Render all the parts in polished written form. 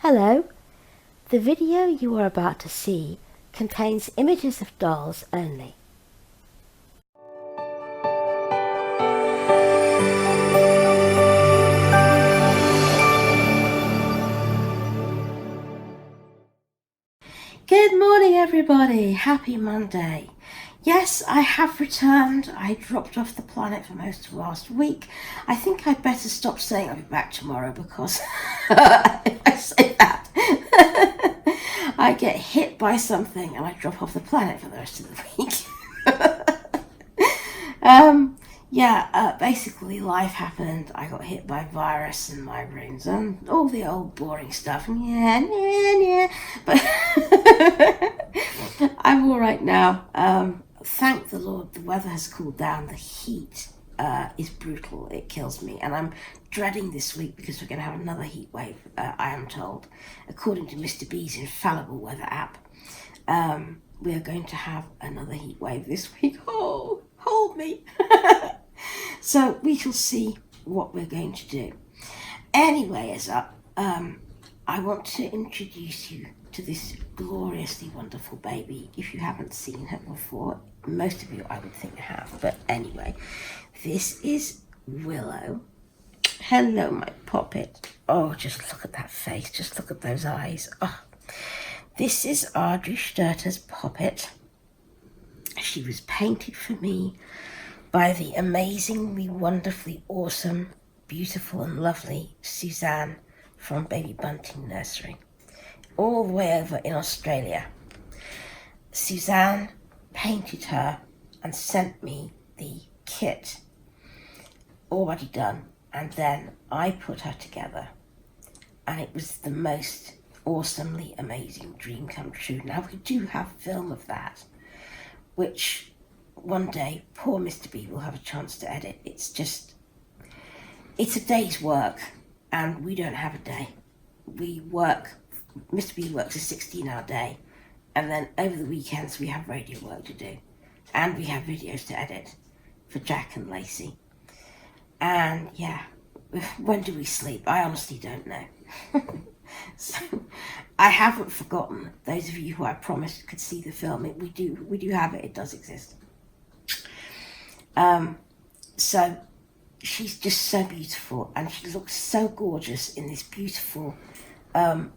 Hello. The video you are about to see contains images of dolls only. Good morning, everybody. Happy Monday. Yes, I have returned. I dropped off the planet for most of last week. I think I'd better stop saying I'll be back tomorrow because if I say that, I get hit by something and I drop off the planet for the rest of the week. Basically life happened. I got hit by virus and migraines and all the old boring stuff. But I'm all right now. Thank the Lord, the weather has cooled down. The heat is brutal. It kills me. And I'm dreading this week because we're going to have another heat wave, I am told. According to Mr. B's infallible weather app, we are going to have another heat wave this week. Oh, hold me. So we shall see what we're going to do. Anyway, I want to introduce you to this gloriously wonderful baby. If you haven't seen her before, most of you I would think have, but anyway, this is Willow. Hello, my Poppet. Oh, just look at that face, just look at those eyes. Oh. This is Adrie Stoete's Poppet. She was painted for me by the amazingly, wonderfully awesome, beautiful and lovely Suzanne from Baby Bunting Nursery, all the way over in Australia. Suzanne painted her and sent me the kit already done, and then I put her together, and it was the most awesomely amazing dream come true. Now we do have film of that, which one day poor Mr. B will have a chance to edit. It's a day's work, and we don't have a day. Mr. B works a 16-hour day, and then over the weekends we have radio work to do, and we have videos to edit for Jack and Lacey. And yeah, when do we sleep? I honestly don't know. So I haven't forgotten. Those of you who I promised could see the film, we do have it. It does exist. So she's just so beautiful, and she looks so gorgeous in this beautiful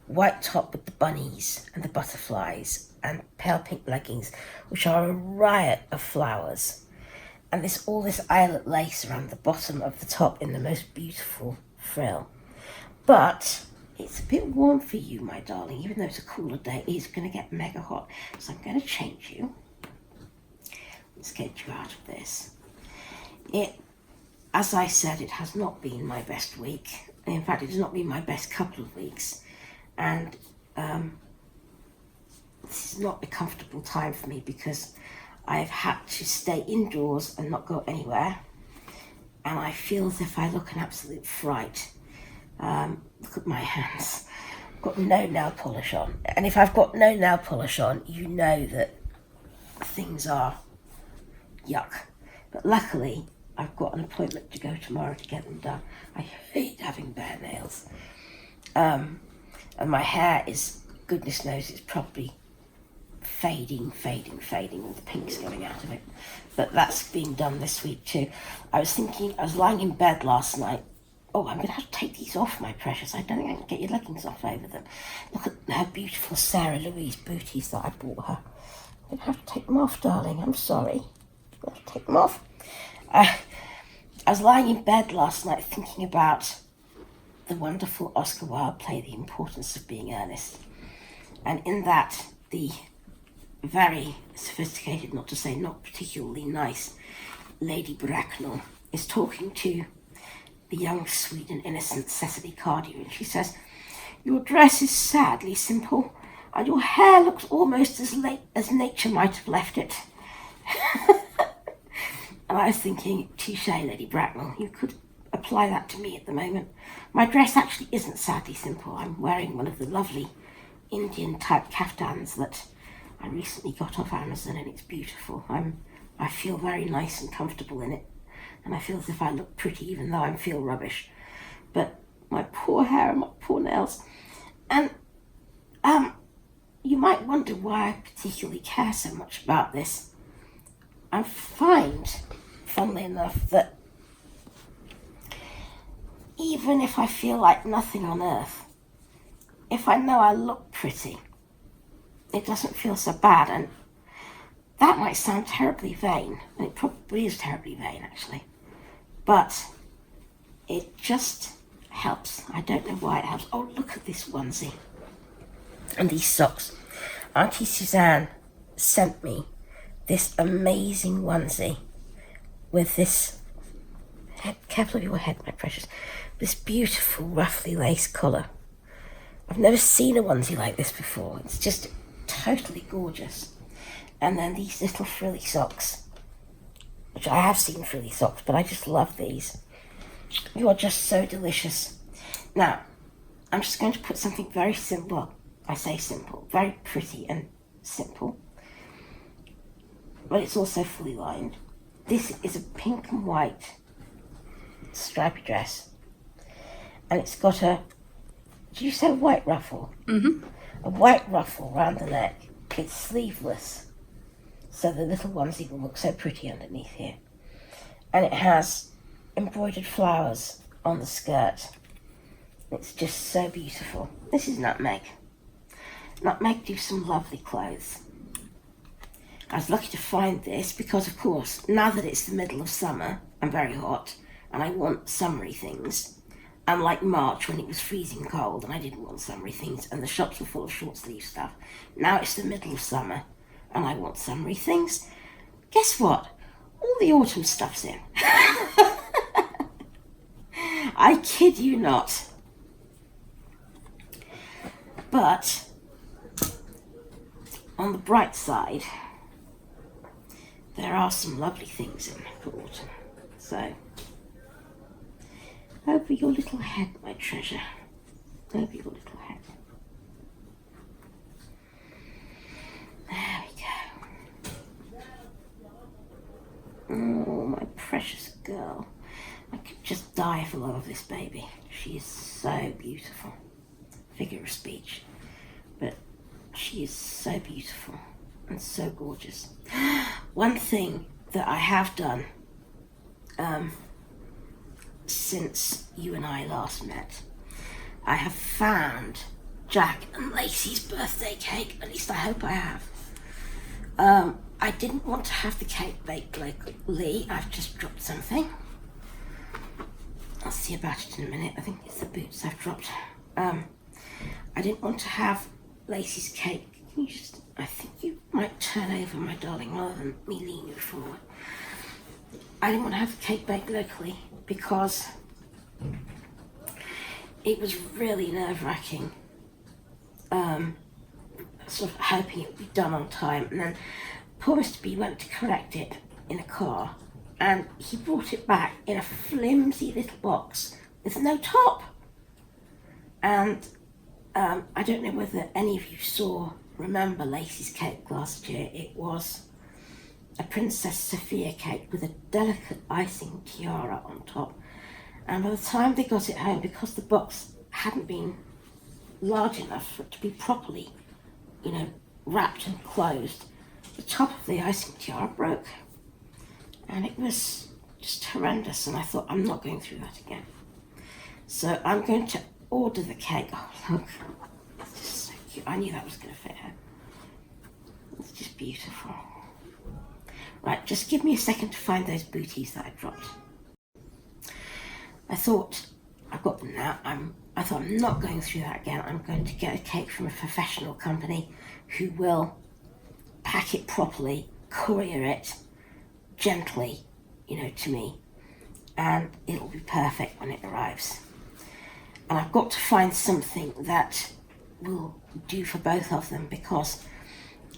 white top with the bunnies and the butterflies and pale pink leggings, which are a riot of flowers, and all this eyelet lace around the bottom of the top in the most beautiful frill. But it's a bit warm for you, my darling, even though it's a cooler day. It's going to get mega hot, so I'm going to change you. Let's get you out of this. As I said, it has not been my best week. In fact, it has not been my best couple of weeks. And this is not a comfortable time for me because I've had to stay indoors and not go anywhere. And I feel as if I look an absolute fright. Look at my hands. I've got no nail polish on. And if I've got no nail polish on, you know that things are yuck. But luckily, I've got an appointment to go tomorrow to get them done. I hate having bare nails. And my hair is, goodness knows, it's probably fading, all the pink's going out of it. But that's being done this week too. I was lying in bed last night. Oh, I'm going to have to take these off, my precious. I don't think I can get your leggings off over them. Look at her beautiful Sarah Louise booties that I bought her. I'm going to have to take them off, darling. I'm sorry. I'm going to take them off. I was lying in bed last night thinking about the wonderful Oscar Wilde play, The Importance of Being Earnest. And in that, the very sophisticated, not to say not particularly nice, Lady Bracknell is talking to the young, sweet and innocent Cecily Cardew, and she says, "Your dress is sadly simple, and your hair looks almost as late as nature might have left it." And I was thinking, touche, Lady Bracknell, you could apply that to me at the moment. My dress actually isn't sadly simple. I'm wearing one of the lovely Indian type kaftans that I recently got off Amazon, and it's beautiful. I feel very nice and comfortable in it, and I feel as if I look pretty even though I feel rubbish. But my poor hair and my poor nails. And you might wonder why I particularly care so much about this. I find, funnily enough, that even if I feel like nothing on earth, if I know I look pretty, it doesn't feel so bad. And that might sound terribly vain, and it probably is terribly vain actually, but it just helps. I don't know why it helps. Oh, look at this onesie and these socks. Auntie Suzanne sent me this amazing onesie with this, careful of your head, my precious, this beautiful roughly laced collar. I've never seen a onesie like this before. It's just totally gorgeous. And then these little frilly socks, which I have seen frilly socks, but I just love these. You are just so delicious. Now, I'm just going to put something very simple. I say simple, very pretty and simple, but it's also fully lined. This is a pink and white stripy dress, and it's got a, did you say white ruffle? Mm-hmm. A white ruffle around the neck. It's sleeveless, so the little onesie will look so pretty underneath here. And it has embroidered flowers on the skirt. It's just so beautiful. This is Nutmeg. Nutmeg do some lovely clothes. I was lucky to find this because, of course, now that it's the middle of summer, I'm very hot and I want summery things. Unlike March when it was freezing cold and I didn't want summery things and the shops were full of short sleeve stuff. Now it's the middle of summer and I want summery things. Guess what? All the autumn stuff's in. I kid you not. But on the bright side, there are some lovely things in for autumn. So, over your little head, my treasure. Over your little head. There we go. Oh, my precious girl. I could just die for love of this baby. She is so beautiful. Figure of speech. But she is so beautiful and so gorgeous. One thing that I have done since you and I last met, I have found Jack and Lacey's birthday cake. At least I hope I have. I didn't want to have the cake baked locally. I've just dropped something. I'll see about it in a minute. I think it's the boots I've dropped. I didn't want to have Lacey's cake. Can you just, I think you might turn over, my darling, rather than me lean you forward. I didn't want to have the cake baked locally because it was really nerve-wracking. Sort of hoping it would be done on time. And then poor Mr. B went to collect it in a car and he brought it back in a flimsy little box with no top. And I don't know whether any of you remember Lacey's cake last year. It was a Princess Sophia cake with a delicate icing tiara on top. And by the time they got it home, because the box hadn't been large enough for it to be properly, wrapped and closed, the top of the icing tiara broke. And it was just horrendous. And I thought, I'm not going through that again. So I'm going to order the cake. Oh, look. It's just so cute. I knew that was going to fit her. It's just beautiful. Right, just give me a second to find those booties that I dropped. I thought, I've got them now. I thought I'm not going through that again. I'm going to get a cake from a professional company who will pack it properly, courier it gently, to me. And it'll be perfect when it arrives. And I've got to find something that will do for both of them because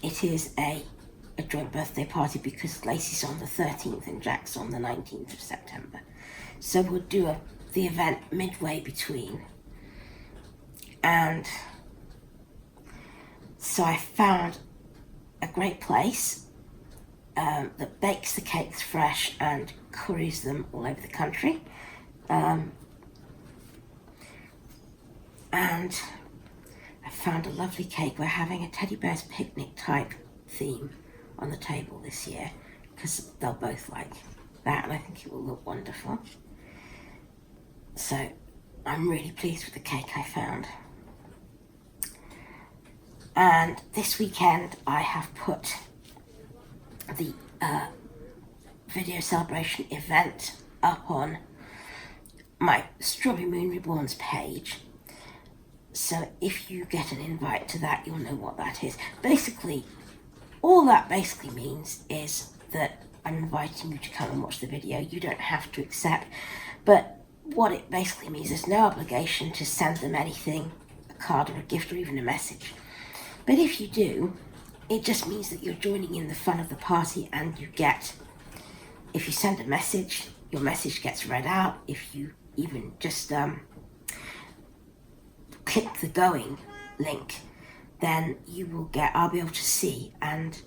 it is a joint birthday party because Lacey's on the 13th and Jack's on the 19th of September. So we'll do the event midway between. And so I found a great place that bakes the cakes fresh and couriers them all over the country. And found a lovely cake. We're having a teddy bear's picnic type theme on the table this year because they'll both like that, and I think it will look wonderful. So I'm really pleased with the cake I found. And this weekend I have put the video celebration event up on my Strawberry Moon Reborn's page. So if you get an invite to that, you'll know what that is. Basically, all that basically means is that I'm inviting you to come and watch the video. You don't have to accept, but what it basically means, there's no obligation to send them anything, a card or a gift or even a message. But if you do, it just means that you're joining in the fun of the party, and you get, if you send a message, your message gets read out. If you even just click the going link, then you will get, I'll be able to see, and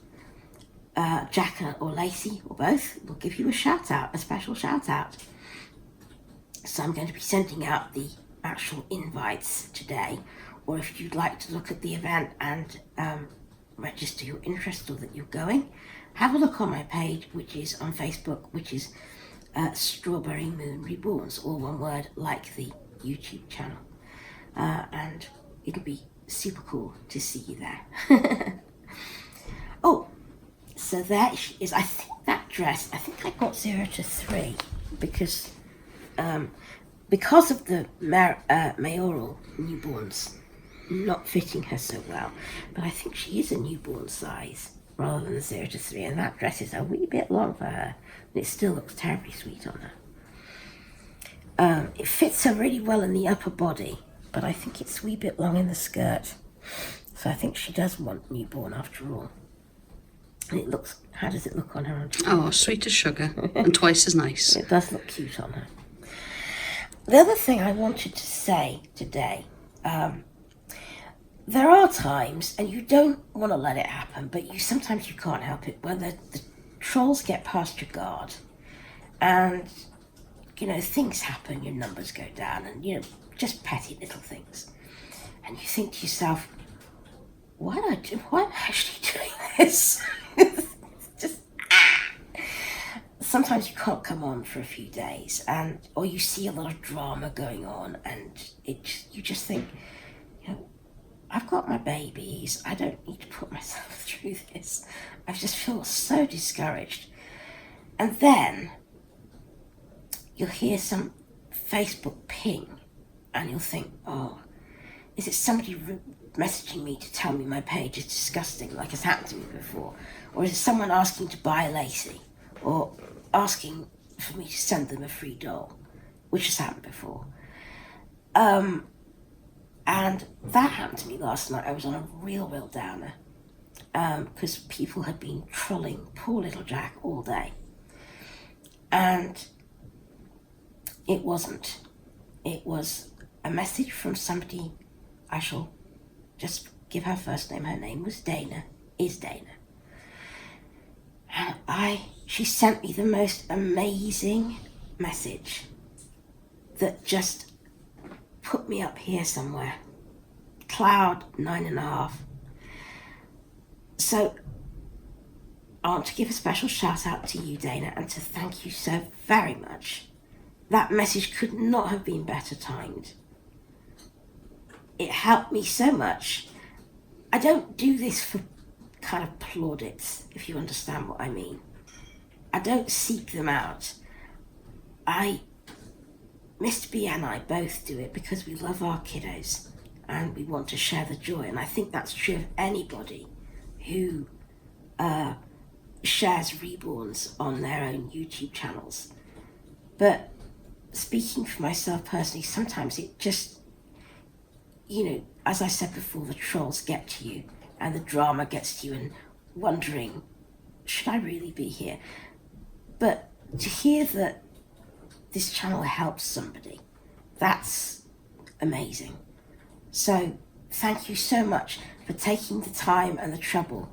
Jack or Lacey or both will give you a shout out, a special shout out. So I'm going to be sending out the actual invites today, or if you'd like to look at the event and register your interest or that you're going, have a look on my page, which is on Facebook, which is Strawberry Moon Reborns, all one word, like the YouTube channel. And it'll be super cool to see you there. Oh, so there she is. I think that dress, I think I got 0 to 3 because of the mayoral newborns not fitting her so well. But I think she is a newborn size rather than 0 to 3, and that dress is a wee bit long for her, and it still looks terribly sweet on her. It fits her really well in the upper body, but I think it's a wee bit long in the skirt. So I think she does want newborn after all. And it looks, how does it look on her? Oh, sweet as sugar and twice as nice. It does look cute on her. The other thing I wanted to say today, there are times, and you don't want to let it happen, but sometimes you can't help it, when the trolls get past your guard, and things happen, your numbers go down, and just petty little things, and you think to yourself, why am I actually doing this? Sometimes you can't come on for a few days, or you see a lot of drama going on, and you just think, I've got my babies, I don't need to put myself through this. I just feel so discouraged. And then you'll hear some Facebook ping, and you'll think, oh, is it somebody messaging me to tell me my page is disgusting, like it's happened to me before? Or is it someone asking to buy Lacey, or asking for me to send them a free doll, which has happened before? And that happened to me last night. I was on a real downer, because people had been trolling poor little Jack all day. And it wasn't. It was a message from somebody, I shall just give her first name. Her name was Dana, is Dana. And she sent me the most amazing message that just put me up here somewhere. Cloud 9.5. So I want to give a special shout out to you, Dana, and to thank you so very much. That message could not have been better timed. It helped me so much. I don't do this for kind of plaudits, if you understand what I mean. I don't seek them out. Mr. B and I both do it because we love our kiddos and we want to share the joy. And I think that's true of anybody who shares Reborns on their own YouTube channels. But speaking for myself personally, sometimes it just, as I said before, the trolls get to you and the drama gets to you, and wondering, should I really be here? But to hear that this channel helps somebody, that's amazing. So thank you so much for taking the time and the trouble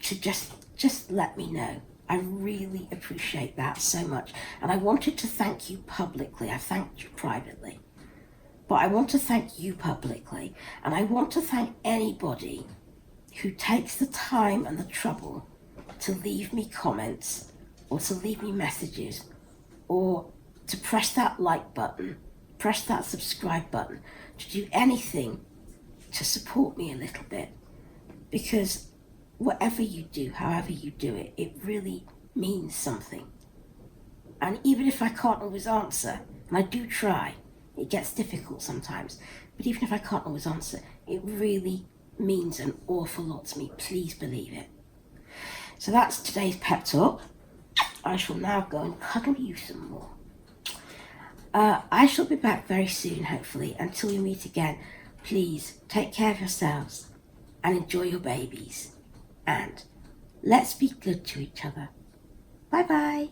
to just let me know. I really appreciate that so much. And I wanted to thank you publicly. I thanked you privately. But I want to thank you publicly, and I want to thank anybody who takes the time and the trouble to leave me comments or to leave me messages or to press that like button, press that subscribe button, to do anything to support me a little bit. Because whatever you do, however you do it, it really means something. And even if I can't always answer, and I do try, it gets difficult sometimes, but even if I can't always answer, it really means an awful lot to me. Please believe it. So that's today's pep talk. I shall now go and cuddle you some more. I shall be back very soon, hopefully. Until we meet again, please take care of yourselves and enjoy your babies. And let's be good to each other. Bye bye.